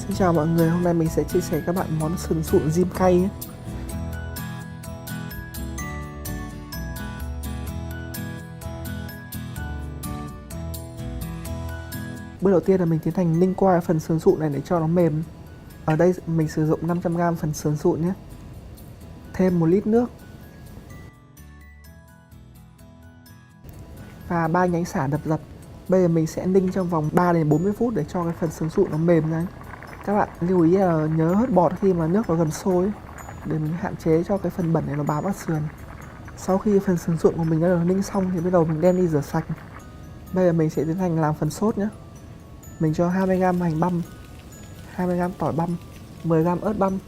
Xin chào mọi người, hôm nay mình sẽ chia sẻ các bạn món sườn sụn rim cay nhé. Bước đầu tiên là mình tiến hành ninh qua phần sườn sụn này để cho nó mềm. Ở đây mình sử dụng 500g phần sườn sụn nhé. Thêm 1 lít nước và 3 nhánh sả đập dập. Bây giờ mình sẽ ninh trong vòng 3 đến 40 phút để cho cái phần sườn sụn nó mềm ra. Các bạn lưu ý là nhớ hớt bọt khi mà nước nó gần sôi để mình hạn chế cho cái phần bẩn này nó bám vào sườn. Sau khi phần sườn sụn của mình đã được ninh xong thì bắt đầu mình đem đi rửa sạch. Bây giờ mình sẽ tiến hành làm phần sốt nhé. Mình cho 20g hành băm, 20g tỏi băm, 10g ớt băm.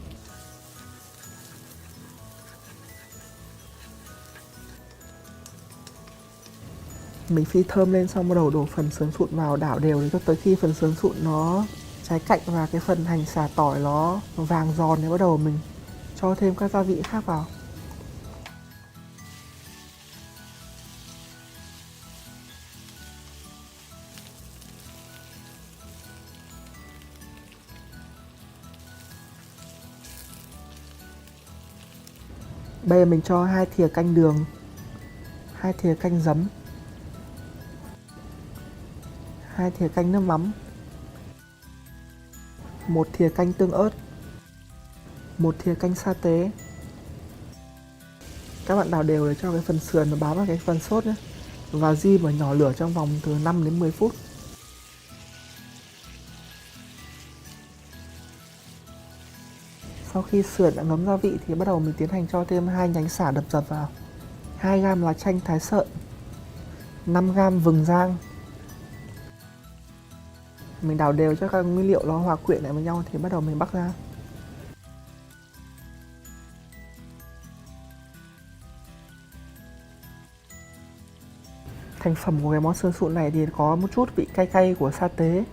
Mình phi thơm lên xong bắt đầu đổ phần sườn sụn vào, đảo đều để cho tới khi phần sườn sụn nó cháy cạnh và cái phần hành xả tỏi nó vàng giòn thì bắt đầu mình cho thêm các gia vị khác vào. Bây giờ mình cho 2 thìa canh đường, 2 thìa canh giấm, 2 thìa canh nước mắm, 1 thìa canh tương ớt, 1 thìa canh sa tế. Các bạn đảo đều để cho cái phần sườn nó bám vào cái phần sốt nhé. Và rim ở nhỏ lửa trong vòng từ 5 đến 10 phút. Sau khi sườn đã ngấm gia vị thì bắt đầu mình tiến hành cho thêm 2 nhánh sả đập dập vào, 2g lá chanh thái sợi, 5g vừng rang. Mình đảo đều cho các nguyên liệu nó hòa quyện lại với nhau thì bắt đầu mình bắc ra. Thành phẩm của cái món sườn sụn này thì có một chút vị cay cay của sa tế,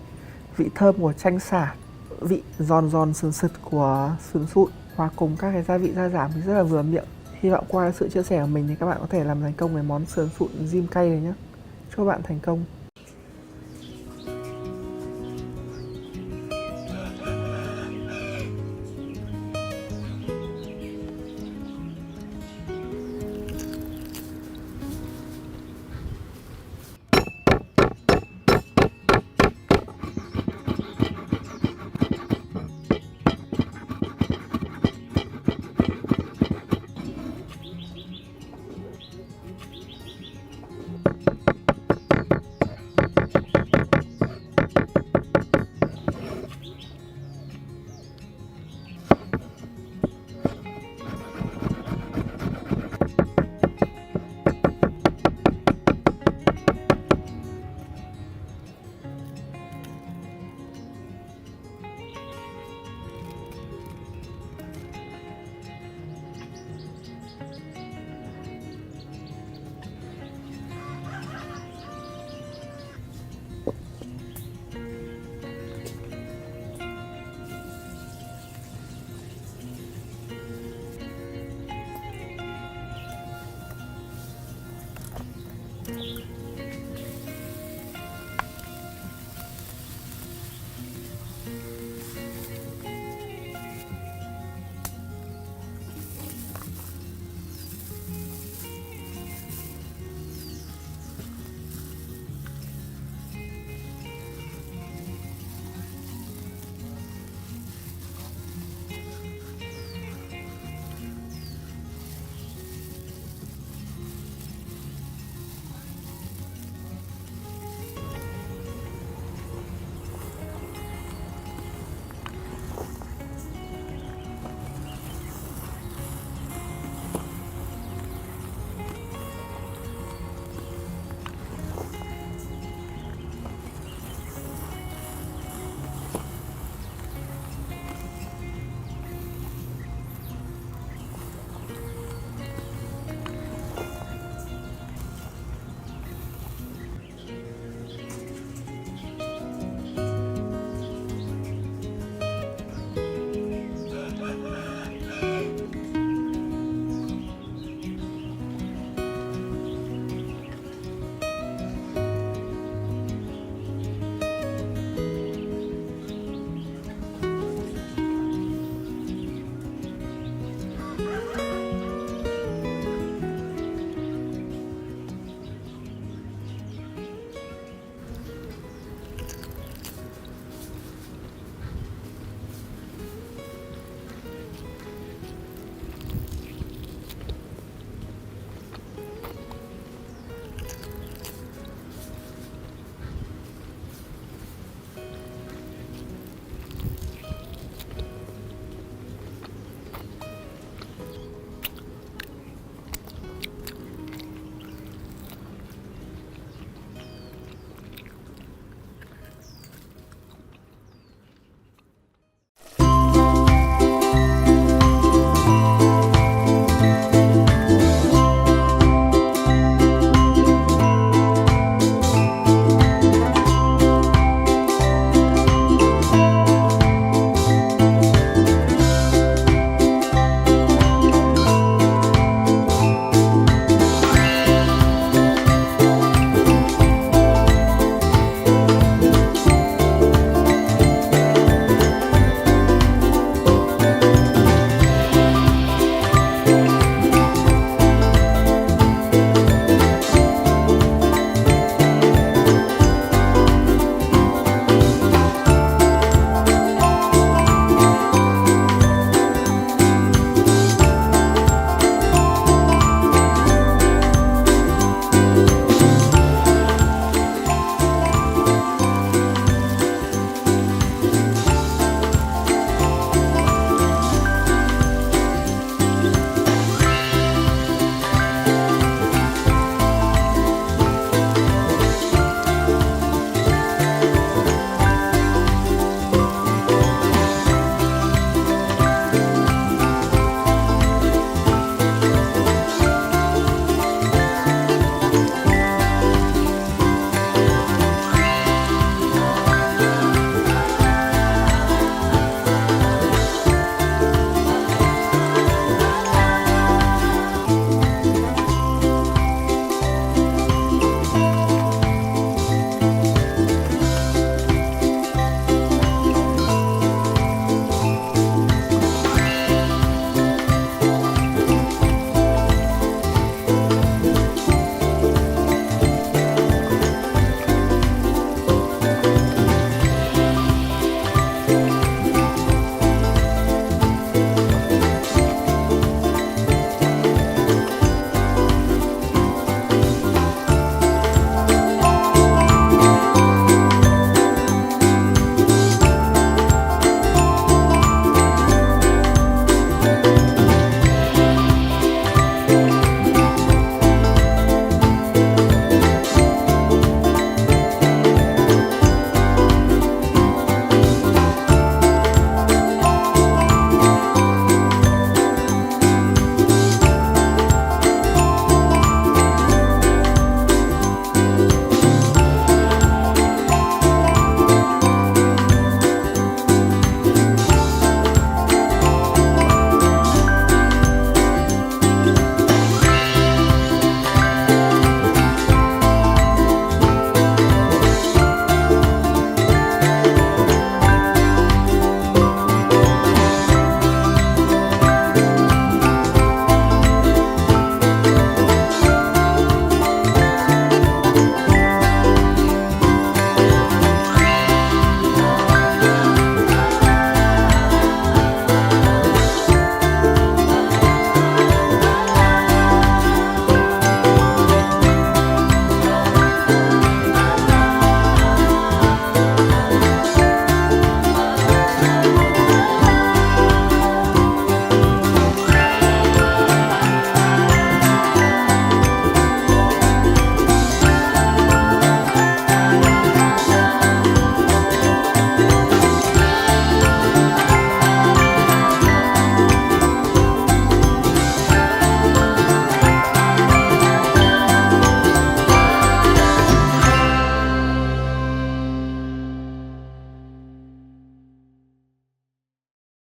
vị thơm của chanh sả, vị giòn giòn sườn sực của sườn sụn hòa cùng các cái gia vị gia giảm thì rất là vừa miệng. Hy vọng qua sự chia sẻ của mình thì các bạn có thể làm thành công cái món sườn sụn rim cay này nhé. Chúc các bạn thành công.